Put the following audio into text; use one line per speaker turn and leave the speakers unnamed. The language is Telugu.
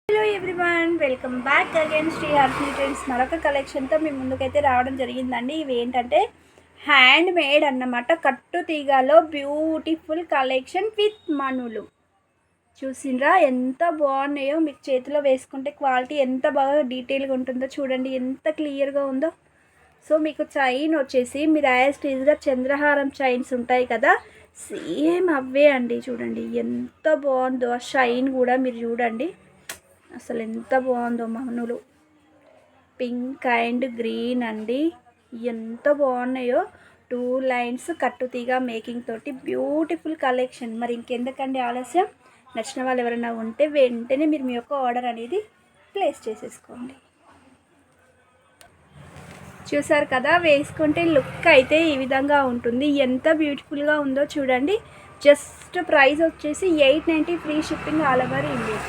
Hello everyone, welcome back again Sri Harshini Trends. మరొక కలెక్షన్తో మీ ముందుకైతే రావడం జరిగిందండి. ఇవి ఏంటంటే హ్యాండ్ మేడ్ అన్నమాట. కట్టు తీగలో బ్యూటిఫుల్ కలెక్షన్ విత్ మనులు. చూసిండ్రా ఎంత బాగున్నాయో. మీకు చేతిలో వేసుకుంటే క్వాలిటీ ఎంత బాగా డీటెయిల్గా ఉంటుందో చూడండి, ఎంత క్లియర్గా ఉందో. సో మీకు చైన్ వచ్చేసి మీరు యాజ్ టీజ్గా చంద్రహారం చైన్స్ ఉంటాయి కదా, సేమ్ అవే అండి. చూడండి ఎంత బాగుందో. ఆ షైన్ కూడా మీరు చూడండి, అసలు ఎంత బాగుందో. మనులు పింక్ అండ్ గ్రీన్ అండి, ఎంత బాగున్నాయో. 2 లైన్స్ కట్టుతీగా మేకింగ్ తోటి బ్యూటిఫుల్ కలెక్షన్. మరి ఇంకెందుకండి ఆలస్యం, నచ్చిన వాళ్ళు ఎవరైనా ఉంటే వెంటనే మీరు మీ యొక్క ఆర్డర్ అనేది ప్లేస్ చేసేసుకోండి. చూసారు కదా, వేసుకుంటే లుక్ అయితే ఈ విధంగా ఉంటుంది. ఎంత బ్యూటిఫుల్గా ఉందో చూడండి. జస్ట్ ప్రైస్ వచ్చేసి 890, free shipping all over India.